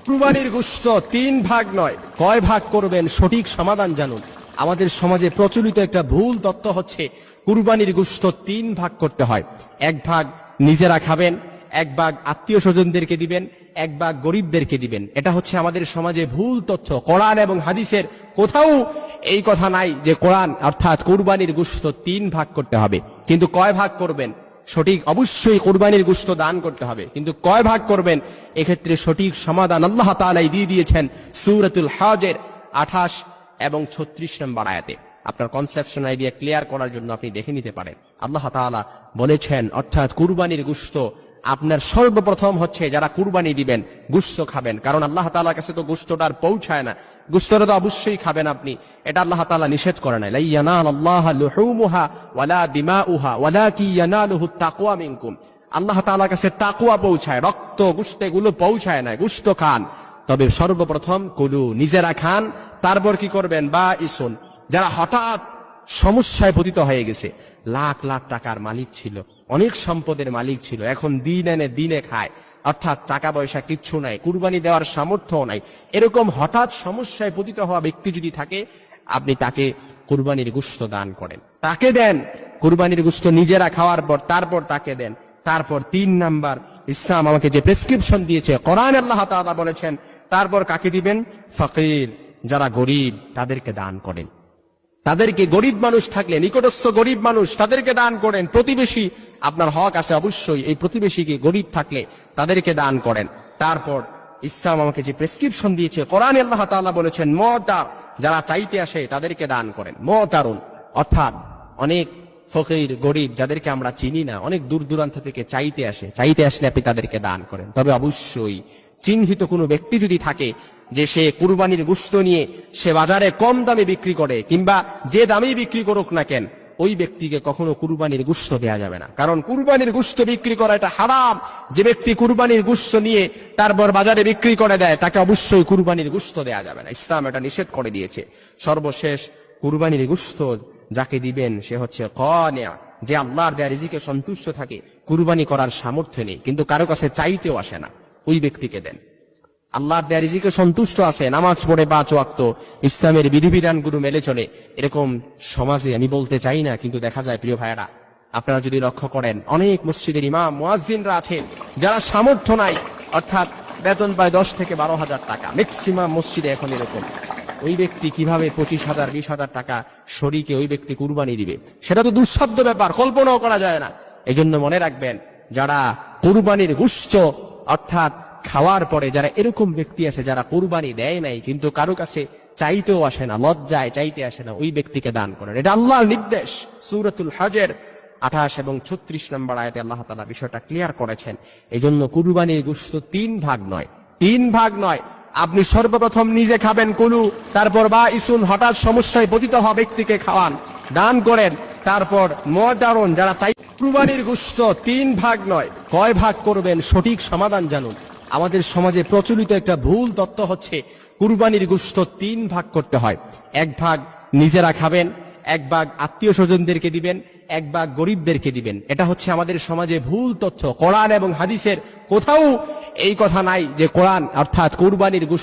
কুরবানির গোশত 3 ভাগ নয়, কয় ভাগ করবেন সঠিক সমাধান জানুন। আমাদের সমাজে প্রচলিত একটা ভুল তত্ত্ব হচ্ছে কুরবানির গোশত 3 ভাগ করতে হয়। 1 ভাগ নিজেরা খাবেন, 1 ভাগ আত্মীয় স্বজনদেরকে দিবেন, 1 ভাগ গরিবদেরকে দিবেন। এটা হচ্ছে আমাদের সমাজে ভুল তথ্য। কোরআন এবং হাদিসের কোথাও এই কথা নাই যে কোরআন অর্থাৎ কুরবানির গোশত 3 ভাগ করতে হবে। কিন্তু কয় ভাগ করবেন সঠিক, অবশ্যই কুরবানির গোশত দান করতে হবে, কিন্তু কয় ভাগ করবেন এক্ষেত্রে সঠিক সমাধান আল্লাহ তাআলাই দিয়ে দিয়েছেন সূরাতুল হজের 28 এবং 36 নম্বর আয়াতে। আপনার কনসেপশন আইডিয়া ক্লিয়ার করার জন্য আপনি দেখে নিতে পারেন। আল্লাহ তাআলা বলেছেন অর্থাৎ কুরবানির গোশত আপনার সর্বপ্রথম হচ্ছে যারা কুরবানি দিবেন গোশত খাবেন, কারণ আল্লাহ তাআলার কাছে তো গোশতটা আর পৌঁছায় না। গোশতটা তো অবশ্যই খাবেন আপনি, এটা আল্লাহ তাআলা নিষেধ করে নাই। লা ইয়ানালাল্লাহু লুহুমুহা ওয়ালা দিমাউহা ওয়ালাকি ইয়ানালুহু তাকওয়া মিনকুম। আল্লাহ তাআলার কাছে তাকওয়া পৌঁছায়, রক্ত গোশত এগুলো পৌঁছায় না। গোশত খান, তবে সর্বপ্রথম কুলু, নিজেরা খান। তারপর কি করবেন বা ইসুন, যারা হঠাৎ সমস্যায় পতিত হয়ে গেছে, লাখ লাখ টাকার মালিক ছিল, অনেক সম্পদের মালিক ছিল, এখন দিন এনে দিনে খায়, অর্থাৎ টাকা পয়সা কিচ্ছু নাই, কুরবানি দেওয়ার সামর্থ্য নাই, এরকম হঠাৎ সমস্যায় পতিত হওয়া ব্যক্তি যদি থাকে, আপনি তাকে কুরবানির গোশত দান করেন, তাকে দেন। কুরবানির গোশত নিজেরা খাওয়ার পর তারপর তাকে দেন। তারপর 3 নাম্বার, ইসলাম আমাকে যে প্রেসক্রিপশন দিয়েছে, কোরআন আল্লাহ তাআলা বলেছেন, তারপর কাকে দিবেন? ফকির, যারা গরিব তাদেরকে দান করেন। তাদেরকে, গরিব মানুষ থাকলে, নিকটস্থ গরিব মানুষ, তাদেরকে দান করেন। প্রতিবেশী, আপনার হক আছে অবশ্যই, এই প্রতিবেশীকে গরিব থাকলে তাদেরকে দান করেন। তারপর ইসলাম আমাকে যে প্রেসক্রিপশন দিয়েছে, কোরআনে আল্লাহ তাআলা বলেছেন মুতার, যারা চাইতে আসে তাদেরকে দান করেন। মুতারুন অর্থাৎ অনেক ফকির গরিব যাদেরকে আমরা চিনি না, অনেক দূর দূরান্ত থেকে চাইতে আসলে আপনি তাদেরকে দান করেন। তবে অবশ্যই চিহ্নিত কোনো ব্যক্তি যদি থাকে যে সে কুরবানির গোশত নিয়ে সে বাজারে কম দামে বিক্রি করে, কিংবা যে দামে বিক্রি করুক না কেন, ওই ব্যক্তিকে কখনো কুরবানির গোশত দেয়া যাবে না, কারণ কুরবানির গোশত বিক্রি করা এটা হারাম। যে ব্যক্তি কুরবানির গোশত নিয়ে তারপর বাজারে বিক্রি করে দেয়, তাকে অবশ্যই কুরবানির গোশত দেয়া যাবে না, ইসলাম এটা নিষেধ করে দিয়েছে। সর্বশেষ, কুরবানির গোশত যাকে দিবেন সে হচ্ছে কানিয়া, যে আল্লাহর দেয়া রিজিকে সন্তুষ্ট থাকে, কুরবানি করার সামর্থ্য নেই কিন্তু কারো কাছে চাইতেও আসে না, ওই ব্যক্তিকে দেন। আল্লাহর দেয়া রিজিকে সন্তুষ্ট আছে, নামাজ পড়ে 5 ওয়াক্ত, ইসলামের বিধিবিধানগুলো মেনে চলে, এরকম সমাজে আমি বলতে চাই না, কিন্তু দেখা যায় প্রিয় ভাইয়েরা, আপনারা যদি লক্ষ্য করেন, অনেক মসজিদের ইমাম মুয়াজ্জিনরা আছে যারা সামর্থ্য নাই, অর্থাৎ বেতন পায় 10 থেকে 12,000 টাকা, ম্যাক্সিমাম মসজিদে এখন এরকম। ওই ব্যক্তি কিভাবে 25,000 20,000 টাকা শরীকে ওই ব্যক্তি কুরবানি দিবে? সেটা তো দুঃসাধ্য ব্যাপার, কল্পনাও করা যায় না। এই জন্য মনে রাখবেন, যারা কুরবানির গোশত অর্থাৎ খাওয়ার পরে যারা এরকম ব্যক্তি আছে যারা কুরবানি দেয় নাই কিন্তু কারো কাছে চাইতেও আসে না, লজ্জায় চাইতে আসে না, ওই ব্যক্তিকে দান করেন। এটা আল্লাহর নির্দেশ। সূরাতুল হজের 28 এবং 36 নম্বর আয়াতে আল্লাহ তাআলা বিষয়টা ক্লিয়ার করেছেন। এই জন্য কুরবানির গোশত 3 ভাগ নয়, 3 ভাগ নয়। আপনি সর্বপ্রথম নিজে খাবেন কুলু, তারপর বা ইসুন, হঠাৎ সমস্যায় পতিত হওয়া ব্যক্তিকে খাওয়ান, দান করেন। তারপর মুতারুন, যারা চাই। কুরবানির গোশত 3 ভাগ নয়, কয় ভাগ করবেন সঠিক সমাধান জানুন। আমাদের সমাজে প্রচলিত একটা ভুল তত্ত্ব হচ্ছে কুরবানির গোশত 3 ভাগ করতে হয়। 1 ভাগ নিজেরা খাবেন, 1 ভাগ আত্মীয় স্বজনদেরকে দিবেন, 1 ভাগ গরিবদেরকে দিবেন। এটা হচ্ছে আমাদের সমাজে ভুল তথ্য। কোরআন এবং হাদিসের কোথাও এই কথা নাই যে কোরআন অর্থাৎ কুরবানির গোশত